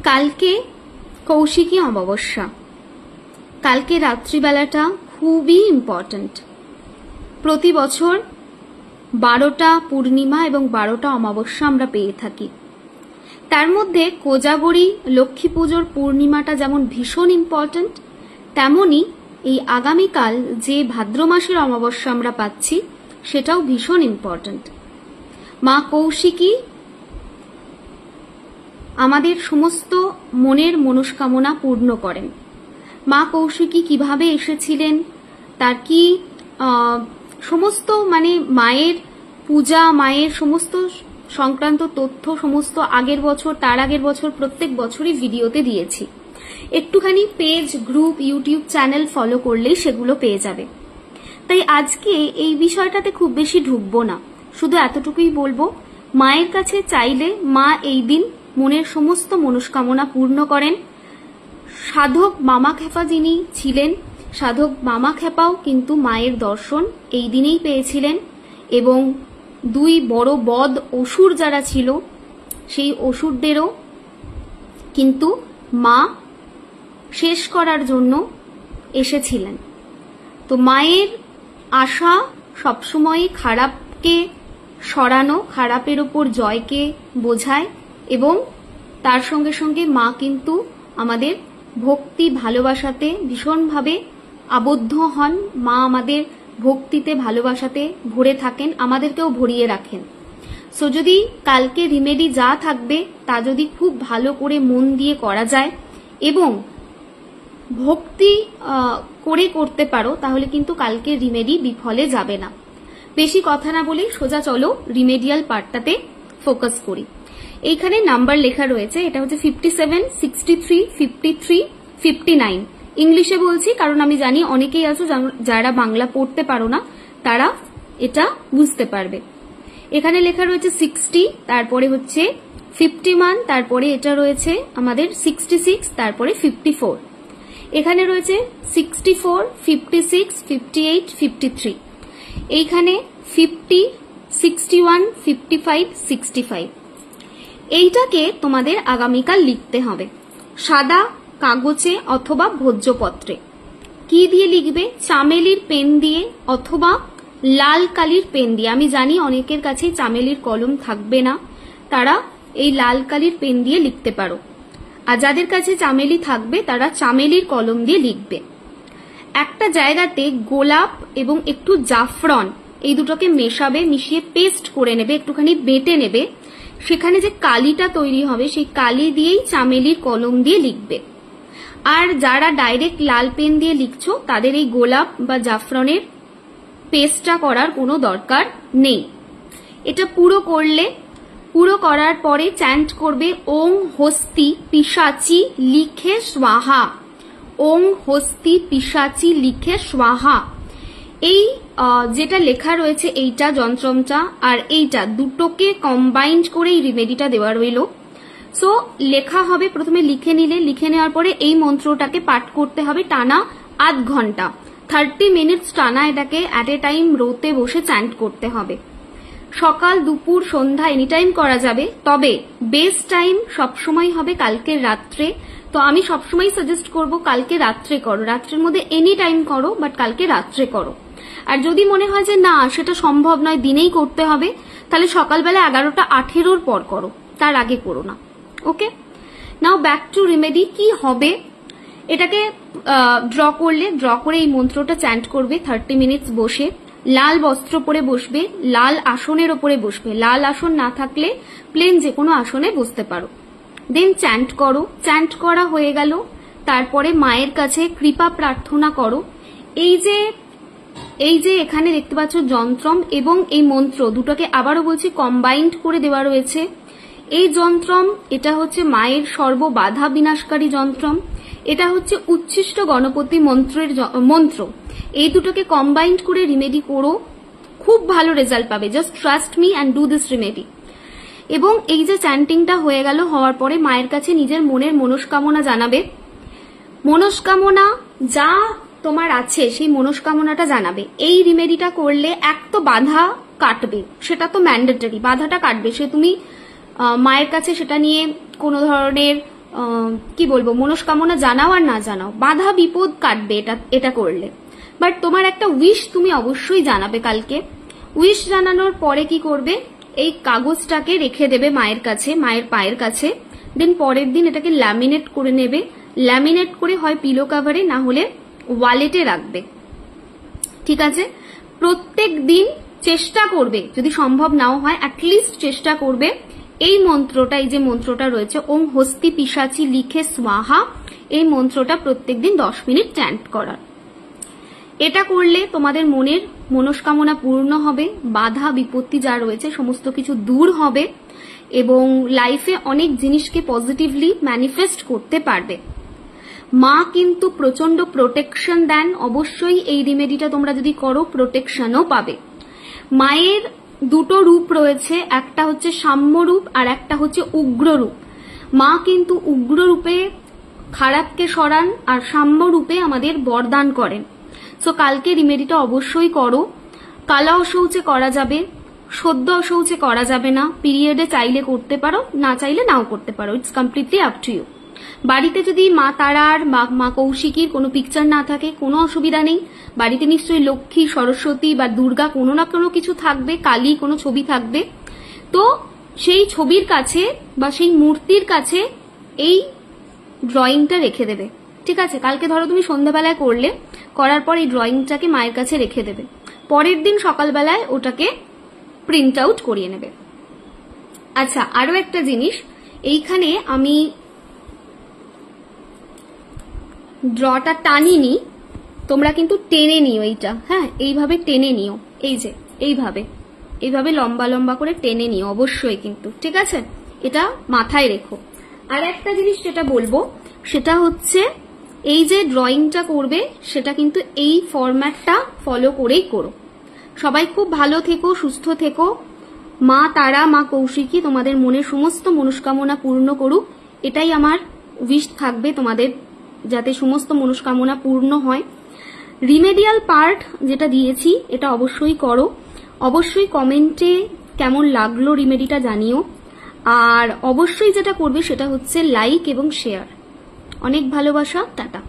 কালকে কৌশিকী অমাবস্যা, কালকে রাত্রিবেলাটা খুবই ইম্পর্ট্যান্ট। প্রতি বছর 12টা পূর্ণিমা এবং 12টা অমাবস্যা আমরা পেয়ে থাকি। তার মধ্যে কোজাগরী লক্ষ্মী পুজোর পূর্ণিমাটা যেমন ভীষণ ইম্পর্ট্যান্ট, তেমনি এই আগামীকাল যে ভাদ্র মাসের অমাবস্যা আমরা পাচ্ছি সেটাও ভীষণ ইম্পর্ট্যান্ট। মা কৌশিকী আমাদের সমস্ত মনের মনস্কামনা পূর্ণ করেন। মা কৌশিকী কিভাবে এসেছিলেন, তার কি সমস্ত মায়ের পূজা, মায়ের সমস্ত সংক্রান্ত তথ্য সমস্ত আগের বছর, তার আগের বছর, প্রত্যেক বছরই ভিডিওতে দিয়েছি। একটুখানি page, group, YouTube channel follow করলেই সেগুলো পেয়ে যাবে। তাই আজকে এই বিষয়টাতে খুব বেশি ঢুকবো না, শুধু এতটুকুই বলবো, মায়ের কাছে চাইলে মা এই দিন মনের সমস্ত মনস্কামনা পূর্ণ করেন। সাধক মামা খেপা যিনি ছিলেন, সাধক মামা খেপাও কিন্তু মায়ের দর্শন এই দিনেই পেয়েছিলেন এবং দুই বড় বদ অসুর যারা ছিল সেই অসুরদেরও কিন্তু মা শেষ করার জন্য এসেছিলেন। তো মায়ের আশা সবসময় খারাপকে সরানো, খারাপের উপর জয়কে বোঝায় এবং তার সঙ্গে সঙ্গে মা কিন্তু আমাদের ভক্তি ভালোবাসাতে ভীষণভাবে আবদ্ধ হন। মা আমাদের ভক্তিতে ভালোবাসাতে ভরে থাকেন, আমাদেরকেও ভরিয়ে রাখেন। সো যদি কালকে রিমেডি যা থাকবে তা যদি খুব ভালো করে মন দিয়ে করা যায় এবং ভক্তি করে করতে পারো, তাহলে কিন্তু কালকে রিমেডি বিফলে যাবে না। বেশি কথা না বলে সোজা চলো রিমেডিয়াল পার্টটাতে ফোকাস করি। এইখানে নাম্বার লেখা রয়েছে, এটা হচ্ছে 57, 63, 53, 59। ইংলিশে বলছি কারণ আমি জানি অনেকেই আছো যারা বাংলা পড়তে পারো না, তারা এটা বুঝতে পারবে। এখানে লেখা রয়েছে 60, তারপরে হচ্ছে 51, তারপরে এটা রয়েছে আমাদের 66, তারপরে 54। এখানে রয়েছে 64, 56, 58, 53। এইখানে 50, 61, 55, 65। এইটাকে তোমাদের আগামীকাল লিখতে হবে সাদা কাগজে অথবা ভোজ্যপত্রে। কি দিয়ে লিখবে? চামেলির পেন দিয়ে অথবা লাল কালির পেন দিয়ে। আমি জানি অনেকের কাছে চামেলির কলম থাকবে না, তারা এই লাল কালির পেন দিয়ে লিখতে পারো। আর যাদের কাছে চামেলি থাকবে তারা চামেলির কলম দিয়ে লিখবে। একটা জায়গাতে গোলাপ এবং একটু জাফরান এই দুটোকে মেশাবে, মিশিয়ে পেস্ট করে নেবে, একটুখানি বেটে নেবে। সেখানে যে কালিটা তৈরি হবে সেই কালি দিয়েই চামেলির কলম দিয়ে লিখবে। আর যারা ডাইরেক্ট লাল পেন দিয়ে লিখছো তাদের এই গোলাপ বা জাফরানের পেস্টটা করার কোনো দরকার নেই। এটা পুরো করার পরে চ্যান্ট করবে ওং হস্তি পিশাচি লিখে স্বাহা। ওং হস্তি পিশাচি লিখে স্বাহা। এই যেটা লেখা রয়েছে এইটা যন্ত্রমটা আর এইটা দুটোকে কম্বাইন্ড করে এই রিমেডিটা দেওয়া রইল। সো লেখা হবে, প্রথমে লিখে নিলে, লিখে নেওয়ার পরে এই মন্ত্রটাকে পাঠ করতে হবে টানা আধ ঘন্টা, 30 মিনিটস টানা এটাকে অ্যাট এ টাইম রোতে বসে চ্যান্ট করতে হবে। সকাল, দুপুর, সন্ধ্যা এনি টাইম করা যাবে, তবে বেস্ট টাইম সবসময় হবে কালকে রাত্রে। তো আমি সবসময় সাজেস্ট করব কালকে রাত্রে করো, রাত্রের মধ্যে এনি টাইম করো, বাট কালকে রাত্রে করো। আর যদি মনে হয় যে না সেটা সম্ভব নয়, দিনেই করতে হবে, তাহলে সকালবেলা 11:18 পর করো, তার আগে করো না। ওকে, নাও ব্যাক টু রিমেডি। কি হবে? এটাকে ড্র করে এই মন্ত্রটা চ্যান্ট করবে 30 মিনিটস বসে। লাল বস্ত্র পরে বসবে, লাল আসনের ওপরে বসবে। লাল আসন না থাকলে প্লেন যে কোনো আসনে বসতে পারো। দেন চ্যান্ট করো। চ্যান্ট করা হয়ে গেল, তারপরে মায়ের কাছে কৃপা প্রার্থনা করো। এই যে এখানে দেখতে পাচ্ছ যন্ত্রম এবং এই মন্ত্র দুটোকে আবারও বলছি কম্বাইন্ড করে দেওয়া রয়েছে। এই যন্ত্রম, এটা হচ্ছে মায়ের সর্ববাধা বিনাশকারী যন্ত্রম, এটা হচ্ছে উচ্ছিষ্ট গণপতি মন্ত্রের মন্ত্র। এই দুটোকে কম্বাইন্ড করে রিমেডি করো, খুব ভালো রেজাল্ট পাবে। Just trust me and do this remedy. এবং এই যে চ্যান্টিংটা হয়ে গেল, হওয়ার পরে মায়ের কাছে নিজের মনের মনস্কামনা জানাবে। মনস্কামনা যা তোমার আছে সেই মনস্কামনাটা জানাবে। এই রিমেডিটা করলে এক তো বাধা কাটবে, সেটা তো ম্যান্ডেটরি, বাধাটা কাটবে। সে তুমি মায়ের কাছে সেটা নিয়ে কোনো ধরনের কি বলবো, মনস্কামনা জানাও আর না জানাও, বাধা বিপদ কাটবে এটা করলে। বাট তোমার একটা উইশ তুমি অবশ্যই জানাবে কালকে। উইশ জানানোর পরে কি করবে, এই কাগজটাকে রেখে দেবে মায়ের কাছে, মায়ের পায়ের কাছে। দেন পরের দিন এটাকে ল্যামিনেট করে নেবে, ল্যামিনেট করে হয় পিলো কাভারে না হলে ওয়ালেটে রাখবে, ঠিক আছে? প্রত্যেক দিন চেষ্টা করবে, যদি সম্ভব নাও হয় অ্যাটলিস্ট চেষ্টা করবে এই মন্ত্রটা, এই যে মন্ত্রটা রয়েছে ওম হস্তি পিশাচি লিখে স্বাহা, এই মন্ত্রটা প্রত্যেকদিন 10 মিনিট চ্যান্ট করার। এটা করলে তোমাদের মনের মনস্কামনা পূর্ণ হবে, বাধা বিপত্তি যা রয়েছে সমস্ত কিছু দূর হবে এবং লাইফে অনেক জিনিসকে পজিটিভলি ম্যানিফেস্ট করতে পারবে। মা কিন্তু প্রচন্ড প্রোটেকশন দেন, অবশ্যই এই রেমেডিটা তোমরা যদি করো প্রোটেকশনও পাবে। মায়ের দুটো রূপ রয়েছে, একটা হচ্ছে সাম্য রূপ আর একটা হচ্ছে উগ্র রূপ। মা কিন্তু উগ্র রূপে খারাপকে সরান আর সাম্য রূপে আমাদের বরদান করেন। সো কালকে রেমেডিটা অবশ্যই করো। কালা অশৌচে করা যাবে, সদ্য অশৌচে করা যাবে না, পিরিয়ডে চাইলে করতে পারো, না চাইলে নাও করতে পারো, it's completely up to you. বাড়িতে যদি মা তারার মা কৌশিকীর কোনো পিকচার না থাকে কোনো অসুবিধা নেই, বাড়িতে নিশ্চয়ই লক্ষ্মী, সরস্বতী বা দুর্গা কোনো না কোনো কিছু থাকবে, কালী কোনো ছবি থাকবে, তো সেই ছবির কাছে বা সেই মূর্তির কাছে এই ড্রয়িংটা রেখে দেবে, ঠিক আছে? কালকে ধরো তুমি সন্ধ্যাবেলায় করলে, করার পর এই ড্রয়িংটাকে মায়ের কাছে রেখে দেবে, পরের দিন সকালবেলায় ওটাকে প্রিন্ট আউট করিয়ে নেবে। আচ্ছা, আরো একটা জিনিস, এইখানে আমি ড্রটা টানিনি, তোমরা কিন্তু টেনে নিও এইটা, হ্যাঁ এইভাবে টেনে নিও, এই যে এইভাবে লম্বা লম্বা করে টেনে নিও অবশ্যই কিন্তু, ঠিক আছে? এটা মাথায় রেখো। আর একটা জিনিস যেটা বলবো সেটা হচ্ছে এই যে ড্রয়িংটা করবে সেটা কিন্তু এই ফরম্যাটটা ফলো করেই করো। সবাই খুব ভালো থেকো, সুস্থ থেকো। মা তারা, মা কৌশিকী তোমাদের মনের সমস্ত মনস্কামনা পূর্ণ করুক, এটাই আমার উইশ থাকবে তোমাদের, যাতে সমস্ত মনস্কামনা পূর্ণ হয়। রিমেডিয়াল পার্ট যেটা দিয়েছি এটা অবশ্যই করো, অবশ্যই কমেন্টে কেমন লাগলো রিমেডিটা জানিও, আর অবশ্যই যেটা করবে সেটা হচ্ছে লাইক এবং শেয়ার। অনেক ভালোবাসা, টাটা।